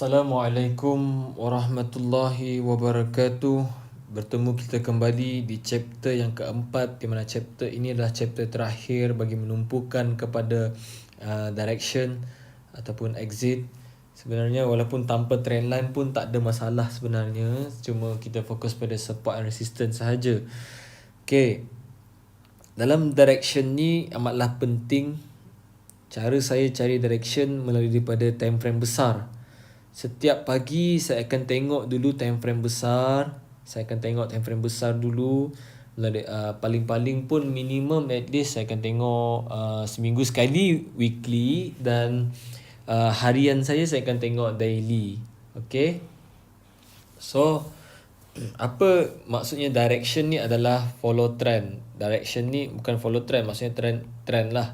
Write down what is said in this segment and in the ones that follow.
Assalamualaikum warahmatullahi wabarakatuh. Bertemu kita kembali di chapter yang keempat, di mana chapter ini adalah chapter terakhir bagi menumpukan kepada direction ataupun exit. Sebenarnya walaupun tanpa trendline pun tak ada masalah sebenarnya, cuma kita fokus pada support and resistance sahaja. Okay, dalam direction ni amatlah penting cara saya cari direction melalui daripada time frame besar. Setiap pagi saya akan tengok dulu time frame besar. Saya akan tengok time frame besar dulu. Paling-paling pun minimum at least saya akan tengok seminggu sekali weekly, dan harian saya akan tengok daily. Okay. So apa maksudnya direction ni adalah follow trend. Direction ni bukan follow trend, maksudnya trend lah.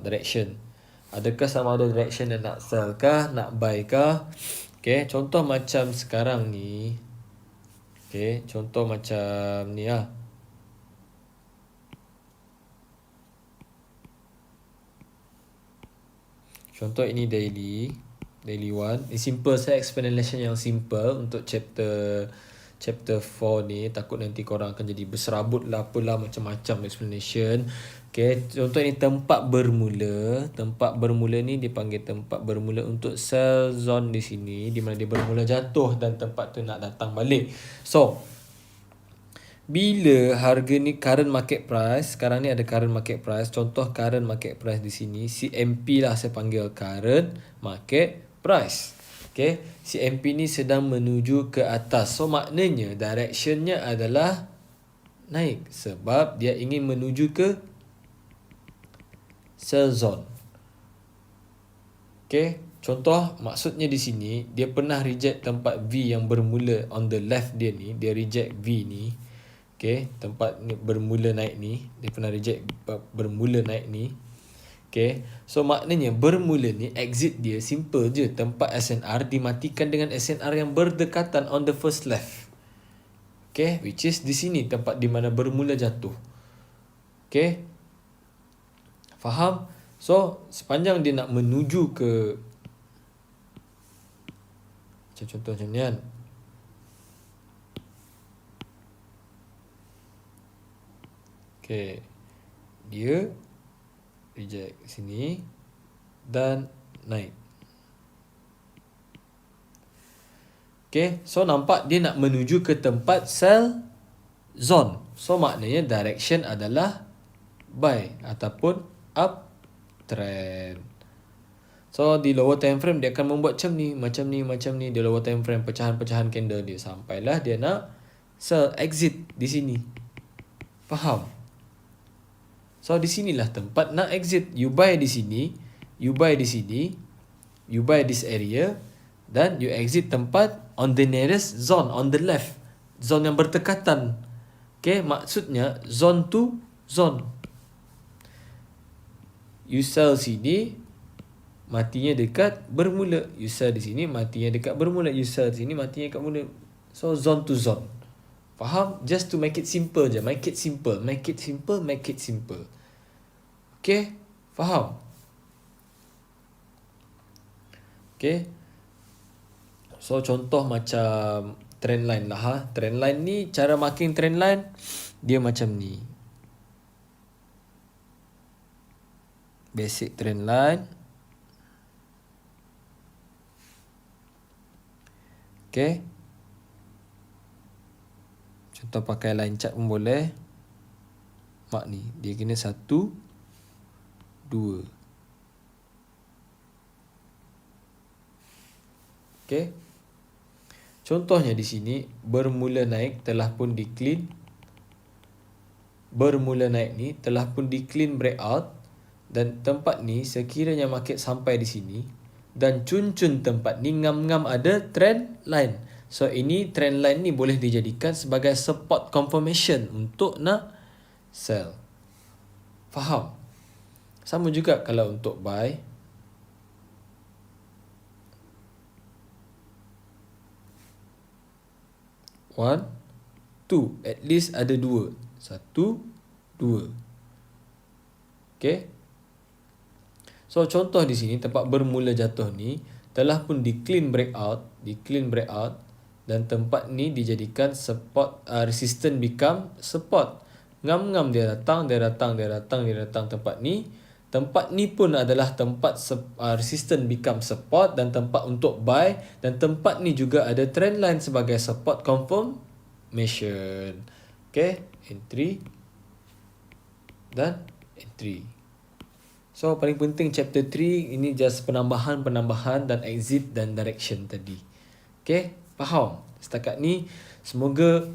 Direction. Adakah sama ada direction yang nak sell kah, nak buy kah? Okay, contoh macam sekarang ni. Okay, contoh macam ni lah. Contoh ini daily 1. Ini simple, saya explanation yang simple untuk chapter 4 ni. Takut nanti korang akan jadi berserabut lah, apalah macam-macam explanation. Okay, contoh ini tempat bermula. Tempat bermula ni dipanggil tempat bermula untuk sell zone di sini, di mana dia bermula jatuh dan tempat tu nak datang balik. So bila harga ni current market price, sekarang ni ada current market price. Contoh current market price di sini, CMP lah saya panggil, current market price. Okay, CMP ni sedang menuju ke atas. So maknanya directionnya adalah naik, sebab dia ingin menuju ke sell zone. Okay, contoh maksudnya di sini, dia pernah reject tempat V yang bermula on the left dia ni. Dia reject V ni. Okay, tempat ni bermula naik ni, dia pernah reject bermula naik ni. Okay, so maknanya bermula ni exit dia simple je. Tempat SNR dimatikan dengan SNR yang berdekatan on the first left. Okay, which is di sini tempat di mana bermula jatuh. Okay, faham? So sepanjang dia nak menuju ke, macam contoh macam ni kan, okay, dia reject sini dan naik. Okay, so nampak dia nak menuju ke tempat sell zone. So maknanya direction adalah buy ataupun uptrend. So di lower time frame dia akan membuat macam ni, macam ni, macam ni. Di lower time frame pecahan-pecahan candle dia, sampailah dia nak sell, exit di sini. Faham? So di sinilah tempat nak exit. You buy di sini, you buy di sini, you buy this area, dan you exit tempat on the nearest zone, on the left, zone yang berdekatan. Okay, maksudnya zone to zone. You sell sini, matinya dekat bermula. You sell di sini, matinya dekat bermula. You sell di sini, matinya dekat bermula. So zone to zone. Faham? Just to make it simple je. Make it simple, make it simple, make it simple. Okay, faham? Okay, so contoh macam trend line lah ha. Trend line ni, cara marking trend line dia macam ni. Basic trend line. Okay, contoh pakai line chart pun boleh. Mak ni, dia kena 1, 2. Okay, contohnya di sini bermula naik telah pun decline. Bermula naik ni telah pun decline breakout, dan tempat ni sekiranya market sampai di sini dan cun-cun tempat ni ngam-ngam ada trend line. So ini trend line ni boleh dijadikan sebagai support confirmation untuk nak sell. Faham? Sama juga kalau untuk buy. One, two. At least ada 2. 1, 2. Okay. So contoh di sini tempat bermula jatuh ni telah pun di clean breakout, dan tempat ni dijadikan support, resistance become support. Ngam-ngam dia datang tempat ni. Tempat ni pun adalah tempat resistance become support dan tempat untuk buy, dan tempat ni juga ada trend line sebagai support confirmation. Okay, entry dan entry. So paling penting chapter 3 ini just penambahan dan exit dan direction tadi. Okay, faham? Setakat ni semoga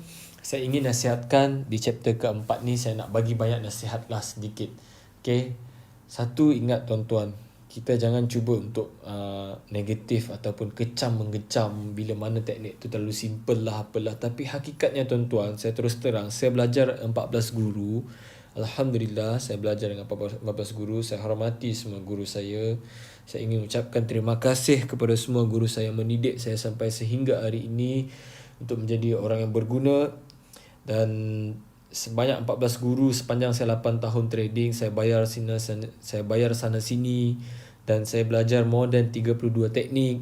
saya ingin nasihatkan di chapter keempat ni, saya nak bagi banyak nasihat lah sedikit. Okay, satu, ingat tuan-tuan, kita jangan cuba untuk negatif ataupun kecam-mengecam bila mana teknik tu terlalu simple lah apalah. Tapi hakikatnya tuan-tuan, saya terus terang, saya belajar 14 guru. Alhamdulillah, saya belajar dengan 14 guru. Saya hormati semua guru saya. Saya ingin ucapkan terima kasih kepada semua guru saya yang mendidik saya sampai sehingga hari ini untuk menjadi orang yang berguna. Dan sebanyak 14 guru sepanjang saya 8 tahun trading, saya bayar sana sini, dan saya belajar more than 32 teknik.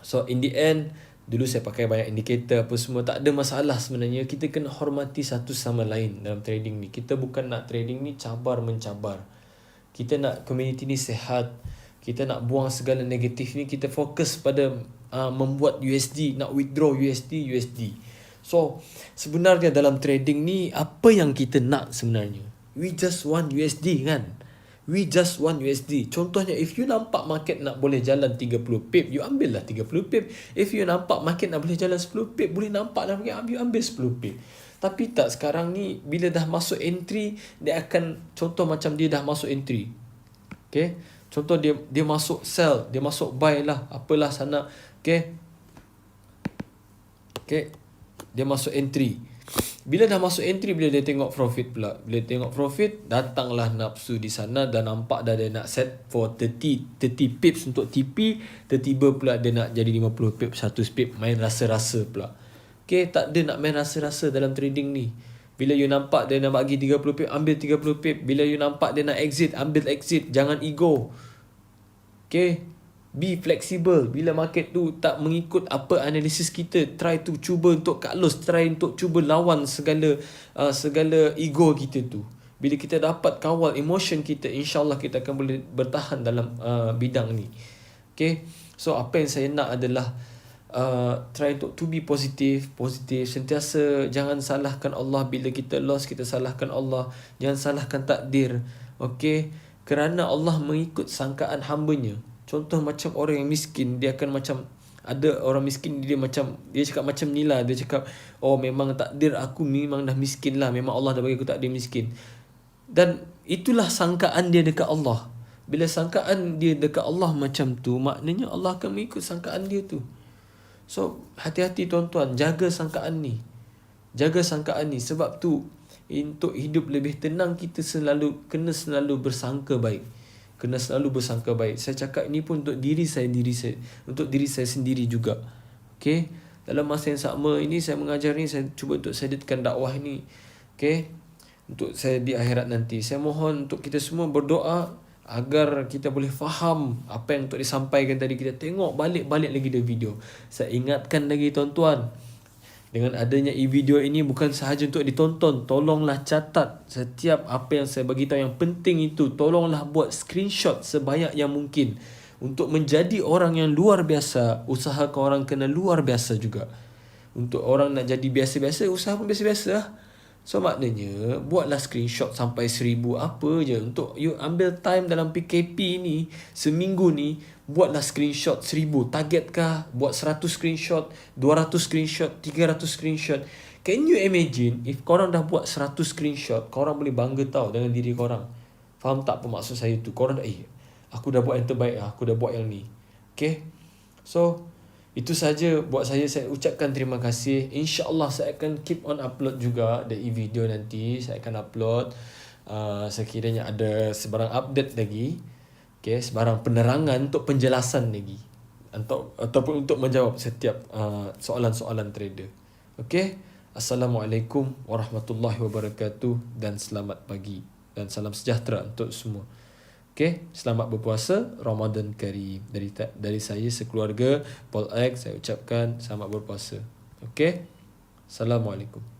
So in the end, dulu saya pakai banyak indikator apa semua, tak ada masalah sebenarnya. Kita kena hormati satu sama lain dalam trading ni. Kita bukan nak trading ni cabar-mencabar. Kita nak community ni sihat. Kita nak buang segala negatif ni. Kita fokus pada membuat USD, nak withdraw USD. So sebenarnya dalam trading ni, apa yang kita nak sebenarnya? We just want USD kan? We just want USD. Contohnya, if you nampak market nak boleh jalan 30 pip, you ambil lah 30 pip. If you nampak market nak boleh jalan 10 pip, boleh nampak nak you ambil 10 pip. Tapi tak, sekarang ni bila dah masuk entry, dia akan, contoh macam dia dah masuk entry. Okay, contoh dia masuk sell, dia masuk buy lah, apalah sana. Okay, dia masuk entry. Bila dah masuk entry, bila dia tengok profit pula. Bila tengok profit, datanglah nafsu di sana dan nampak dah dia nak set for 30 pips untuk TP. Tiba-tiba pula dia nak jadi 50 pips, 100 pips, main rasa-rasa pula. Okay, tak ada nak main rasa-rasa dalam trading ni. Bila you nampak dia nak bagi 30 pips, ambil 30 pips. Bila you nampak dia nak exit, ambil exit. Jangan ego. Okay, be flexible. Bila market tu tak mengikut apa analisis kita, try to cuba untuk cut loss, try untuk cuba lawan segala ego kita tu. Bila kita dapat kawal emotion kita, insyaAllah kita akan boleh bertahan dalam bidang ni. Okay, so apa yang saya nak adalah try to be positive. Sentiasa jangan salahkan Allah. Bila kita loss, kita salahkan Allah. Jangan salahkan takdir. Okay, kerana Allah mengikut sangkaan hambanya. Contoh macam orang yang miskin, dia akan macam, ada orang miskin dia cakap macam ni lah. Dia cakap, oh memang takdir aku memang dah miskin lah, memang Allah dah bagi aku takdir miskin. Dan itulah sangkaan dia dekat Allah. Bila sangkaan dia dekat Allah macam tu, maknanya Allah akan mengikut sangkaan dia tu. So hati-hati tuan-tuan, jaga sangkaan ni. Sebab tu untuk hidup lebih tenang, kita kena selalu bersangka baik. Saya cakap ini pun untuk diri saya sendiri juga. Okay, dalam masa yang sama ini saya mengajar ni, saya cuba untuk seditkan dakwah ini. Okay, untuk saya di akhirat nanti, saya mohon untuk kita semua berdoa agar kita boleh faham apa yang untuk disampaikan tadi. Kita tengok balik lagi dia video. Saya ingatkan lagi tuan-tuan, dengan adanya video ini bukan sahaja untuk ditonton, tolonglah catat setiap apa yang saya bagi tahu. Yang penting itu, tolonglah buat screenshot sebanyak yang mungkin. Untuk menjadi orang yang luar biasa, usahakan orang kena luar biasa juga. Untuk orang nak jadi biasa-biasa, usaha pun biasa-biasa lah. So maknanya, buatlah screenshot sampai 1000 apa je. Untuk you ambil time dalam PKP ni, seminggu ni, buatlah screenshot 1000. Targetkah buat 100 screenshot, 200 screenshot, 300 screenshot. Can you imagine if korang dah buat 100 screenshot, korang boleh bangga tau dengan diri korang. Faham tak apa maksud saya tu? Korang dah, aku dah buat yang terbaik, aku dah buat yang ni. Okay, so itu saja buat saya ucapkan terima kasih. InsyaAllah saya akan keep on upload juga the video nanti. Saya akan upload sekiranya ada sebarang update lagi. Okay, sebarang penerangan untuk penjelasan lagi, ataupun untuk menjawab setiap soalan-soalan trader. Okay, Assalamualaikum warahmatullahi wabarakatuh, dan selamat pagi dan salam sejahtera untuk semua. Okay, selamat berpuasa, Ramadan Karim. Dari saya sekeluarga Paul X, saya ucapkan selamat berpuasa. Okay, Assalamualaikum.